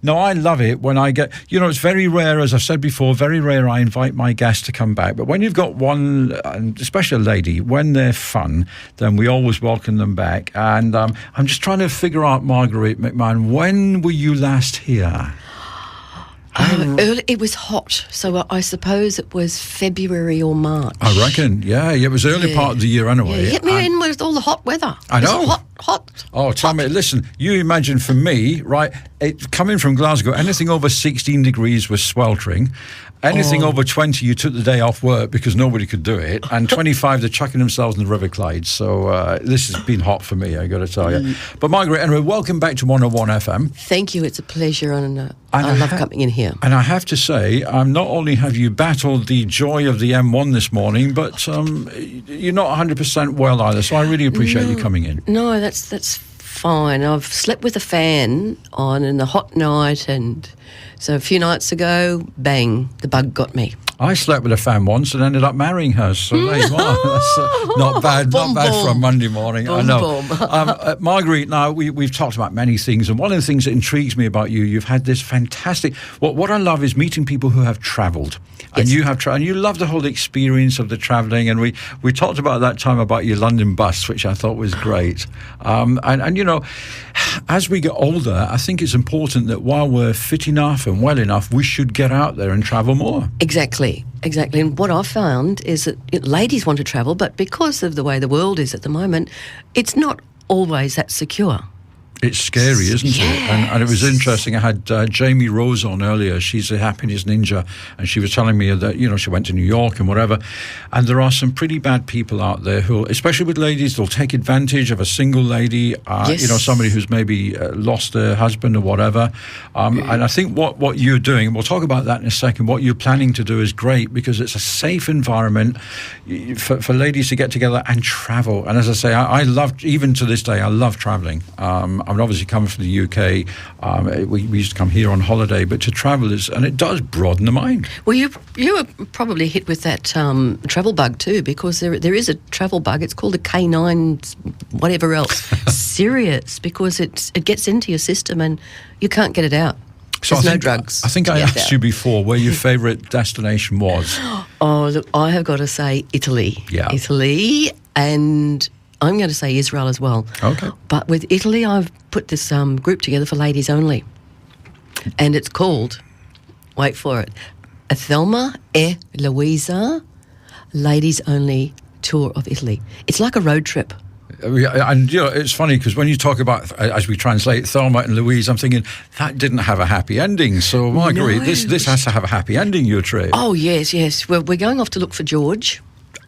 No, I love it when I get, it's very rare, as I've said before, very rare I invite my guests to come back. But when you've got one, especially a lady, when they're fun, then we always welcome them back. And I'm just trying to figure out, Marguerite McMahon, when were you last here? Early, it was hot, so I suppose it was February or March. I reckon, yeah. It was early part of the year anyway. Yeah, get me in with all the hot weather. I know. Hot. Oh, tell me, listen, you imagine for me, right, coming from Glasgow, anything over 16 degrees was sweltering. Anything over 20, you took the day off work because nobody could do it. And 25, they're chucking themselves in the River Clyde. So this has been hot for me, I got to tell you. But Margaret, anyway, welcome back to 101 FM. Thank you. It's a pleasure, and I love coming in here. And I have to say, not only have you battled the joy of the M1 this morning, but you're not 100% well either. So I really appreciate you coming in. No, that's fine. I've slept with a fan on in the hot night, and so a few nights ago, bang, the bug got me. I slept with a fan once and ended up marrying her. So there you are. That's not bad, for a Monday morning. I know. Marguerite, now we've talked about many things, and one of the things that intrigues me about you, you've had this fantastic. What I love is meeting people who have travelled, and you have and you love the whole experience of the travelling. And we talked about that time about your London bus, which I thought was great. And as we get older, I think it's important that while we're fit enough and well enough, we should get out there and travel more. Exactly. And what I've found is that ladies want to travel, but because of the way the world is at the moment, it's not always that secure. It's scary, isn't it? And it was interesting. I had Jamie Rose on earlier. She's a happiness ninja, and she was telling me that, she went to New York and whatever. And there are some pretty bad people out there who, especially with ladies, they'll take advantage of a single lady, somebody who's maybe lost their husband or whatever. And I think what you're doing, and we'll talk about that in a second, what you're planning to do is great because it's a safe environment for ladies to get together and travel. And as I say, I love, even to this day, I love traveling. I'm obviously coming from the UK. We used to come here on holiday, but to travel and it does broaden the mind. Well, you were probably hit with that travel bug too, because there is a travel bug. It's called a K9, whatever else. Serious, because it gets into your system and you can't get it out. So There's no drugs. I think I asked you before where your favourite destination was. Oh, look, I have got to say Italy. Yeah. Italy, and I'm going to say Israel as well. Okay. But with Italy, I've put this group together for ladies only. And it's called, wait for it, Thelma e Louisa Ladies Only Tour of Italy. It's like a road trip. And it's funny because when you talk about, as we translate Thelma and Louise, I'm thinking that didn't have a happy ending. So Marguerite, this has to have a happy ending, your trip. Oh yes. We're going off to look for George.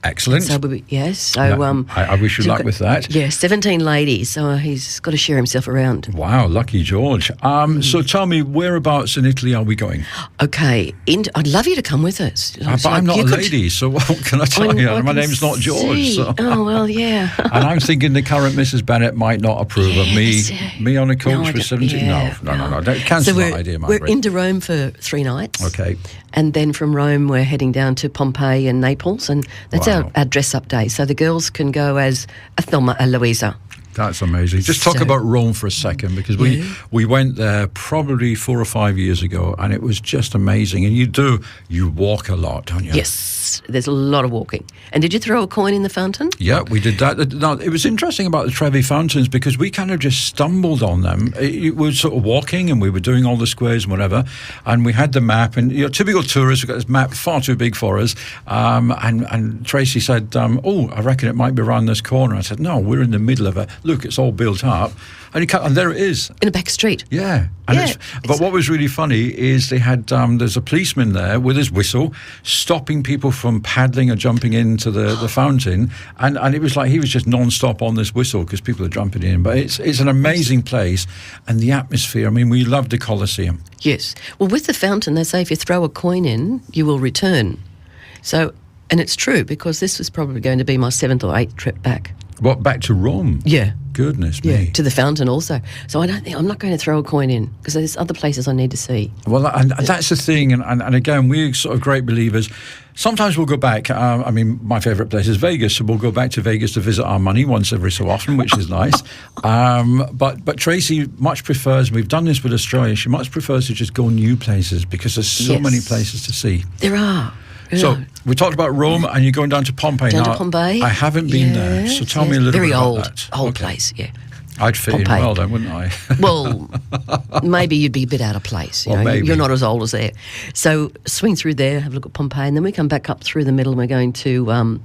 Excellent. So I wish you luck with that. Yeah, 17 ladies, so he's got to share himself around. Wow, lucky George. So tell me, whereabouts in Italy are we going? Okay, I'd love you to come with us. But I'm not a lady, so what can I tell you? My name's not George. So. Oh, well, yeah. And I'm thinking the current Mrs. Bennett might not approve of me on a coach for 17. No. Cancel that idea, Margaret. We're into Rome for 3 nights. Okay. And then from Rome, we're heading down to Pompeii and Naples, and that's our dress-up day. So the girls can go as a Thelma and Louisa. That's amazing. Just talk about Rome for a second, because we went there probably 4 or 5 years ago, and it was just amazing. And you walk a lot, don't you? Yes, there's a lot of walking. And did you throw a coin in the fountain? Yeah, we did that. Now, it was interesting about the Trevi fountains because we kind of just stumbled on them. We were sort of walking and we were doing all the squares and whatever, and we had the map. And typical tourists, we've got this map far too big for us. And Tracy said, I reckon it might be around this corner. I said, no, we're in the middle of it. Look, it's all built up. And there it is. In a back street. Yeah. But what was really funny is they had, there's a policeman there with his whistle stopping people from paddling or jumping into the fountain. And it was like he was just non-stop on this whistle because people are jumping in. But it's an amazing place. And the atmosphere, I mean, we loved the Colosseum. Yes. Well, with the fountain, they say if you throw a coin in, you will return. So, and it's true because this was probably going to be my 7th or 8th trip back. What, back to Rome? Yeah. Goodness Yeah, me. to the fountain also. So I'm not going to throw a coin in because there's other places I need to see. Well, and that's the thing. And again, we're sort of great believers. Sometimes we'll go back. My favourite place is Vegas, so we'll go back to Vegas to visit our money once every so often, which is nice. But Tracy much prefers, we've done this with Australia, she much prefers to just go new places because there's so many places to see. There are. So we talked about Rome, and you're going down to Pompeii now. Down to Pompeii. I haven't been there, so tell me a little bit about that. Very old place, yeah. I'd fit in well then, wouldn't I? Well, maybe you'd be a bit out of place. Maybe. You're not as old as there. So swing through there, have a look at Pompeii, and then we come back up through the middle and we're going to another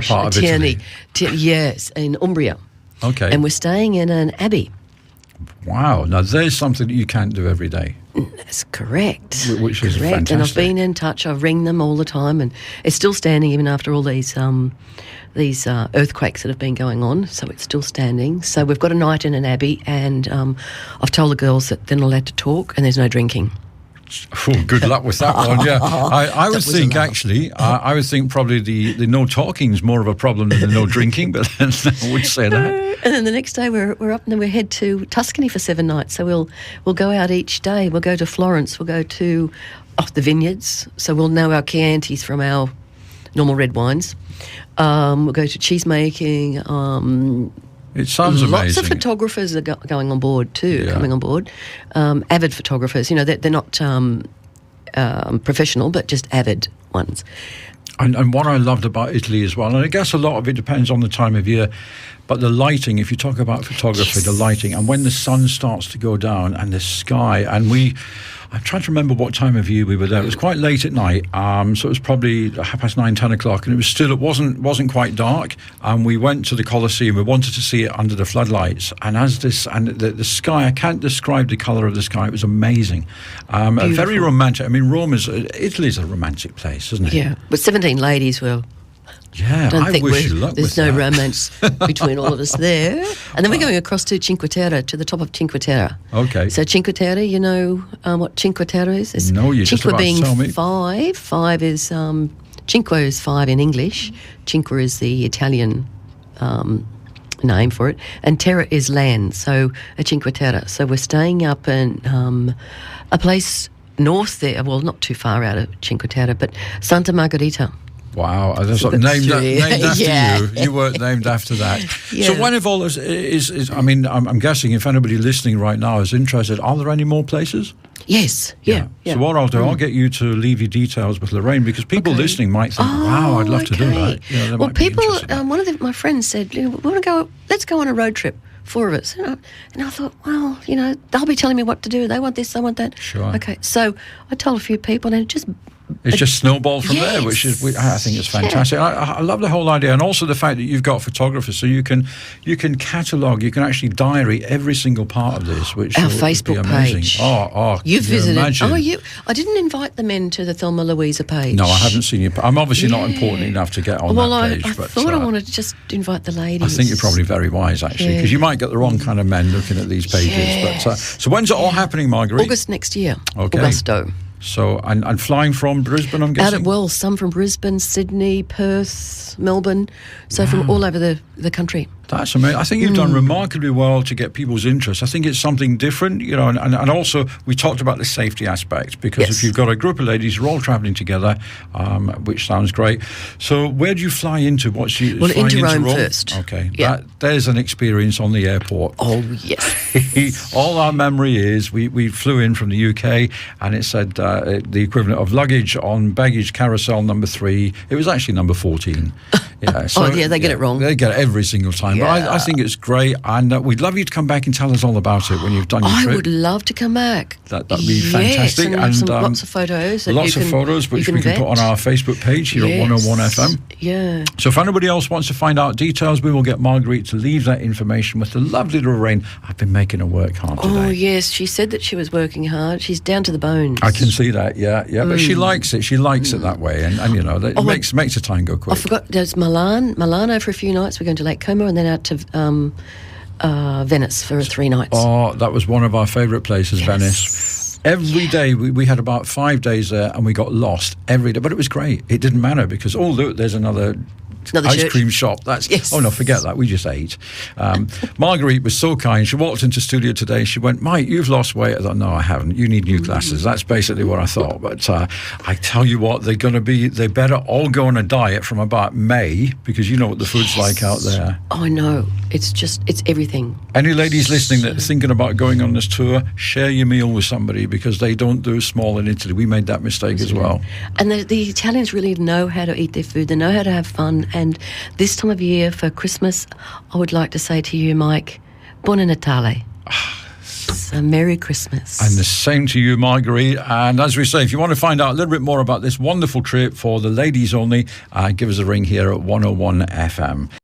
part of Italy. Yes, in Umbria. Okay. And we're staying in an abbey. Wow. Now, there's something that you can't do every day. That's correct. Which is fantastic. And I've been in touch. I ring them all the time, and it's still standing even after all these earthquakes that have been going on. So it's still standing. So we've got a night in an abbey, and I've told the girls that they're not allowed to talk, and there's no drinking. Oh, good luck with that one. Yeah, I would think actually, I would think probably the no talking is more of a problem than the no drinking. But I would say that. And then the next day we're up, and then we head to Tuscany for 7 nights. So we'll go out each day. We'll go to Florence. We'll go to the vineyards. So we'll know our Chiantis from our normal red wines. We'll go to cheese making. It sounds amazing. Lots of photographers are going on board too, coming on board. Avid photographers, they're not professional, but just avid ones. And what I loved about Italy as well, and I guess a lot of it depends on the time of year, but the lighting, if you talk about photography, the lighting, and when the sun starts to go down and the sky, and I'm trying to remember what time of year we were there. It was quite late at night, so it was probably 9:30, 10 o'clock, and it wasn't quite dark. And we went to the Colosseum. We wanted to see it under the floodlights, and the sky, I can't describe the colour of the sky. It was amazing, very romantic. I mean, Italy's a romantic place, isn't it? Yeah, but 17 ladies were. Yeah, I wish you luck with that. There's no romance between all of us there. And then we're going across to Cinque Terre, to the top of Cinque Terre. Okay. So Cinque Terre, you know what Cinque Terre is? No, you're just about to tell me. Cinque being 5. 5 is, Cinque is 5 in English. Cinque is the Italian name for it. And Terra is land, so a Cinque Terre. So we're staying up in a place north there, well, not too far out of Cinque Terre, but Santa Margherita. Wow, that's named after you. You weren't named after that. Yeah. So one of all is I mean, I'm guessing if anybody listening right now is interested, are there any more places? Yes, yeah. So what I'll do, I'll get you to leave your details with Lorraine, because people listening might think, wow, I'd love to do that. Yeah, well, people, one of my friends said, let's go on a road trip. 4 of us. And I thought, well, they'll be telling me what to do. They want this, they want that. Sure. Okay, so I told a few people, and it's just snowballed from there, which is, I think it's fantastic. I love the whole idea, and also the fact that you've got photographers, so you can catalogue, you can actually diary every single part of this, which our would Facebook be amazing. page. You've visited. Imagine. I didn't invite the men to the Thelma Louisa page. No, I haven't seen you. I'm obviously not important enough to get on that page. I thought I wanted to just invite the ladies. I think you're probably very wise, actually, because you might get the wrong kind of men looking at these pages. Yes. But so when's it all happening, Marguerite? August next year. Okay. Augusto. So, and flying from Brisbane, I'm guessing? Some from Brisbane, Sydney, Perth, Melbourne, so from all over the country. That's amazing. I think you've done remarkably well to get people's interest. I think it's something different, and also we talked about the safety aspect, because if you've got a group of ladies who are all travelling together, which sounds great. So where do you fly into? Into Rome first. Okay. Yeah. There's an experience on the airport. Oh, yes. All our memory is we flew in from the UK, and it said the equivalent of luggage on baggage carousel number 3. It was actually number 14. Yeah. So, they get it wrong. They get it every single time. Yeah. But I think it's great, and we'd love you to come back and tell us all about it when you've done your trip. I would love to come back. That'd be fantastic. And lots of photos. Lots of photos, which we can put on our Facebook page here at 101 FM. Yeah. So if anybody else wants to find out details, we will get Marguerite to leave that information with the lovely Lorraine. I've been making her work hard today. Oh, yes. She said that she was working hard. She's down to the bones. I can see that, yeah. But she likes it. She likes it that way. And it makes the time go quick. I forgot, there's Milano for a few nights. We're going to Lake Como and then out to Venice for 3 nights. Oh, that was one of our favourite places, Venice. Every day, we had about 5 days there, and we got lost every day. But it was great. It didn't matter because, look, there's another Not the ice church. cream shop. That's Yes. Oh no, forget that. We just ate. Marguerite was so kind. She walked into studio today. She went, "Mike, you've lost weight." I thought, "No, I haven't. You need new glasses." That's basically what I thought. But I tell you what, they better all go on a diet from about May, because you know what the food's like out there. Oh, I know. It's everything. Any ladies listening that are thinking about going on this tour, share your meal with somebody, because they don't do small in Italy. We made that mistake as well. And the Italians really know how to eat their food. They know how to have fun. And this time of year for Christmas, I would like to say to you, Mike, Buon Natale. So Merry Christmas. And the same to you, Marguerite. And as we say, if you want to find out a little bit more about this wonderful trip for the ladies only, give us a ring here at 101 FM.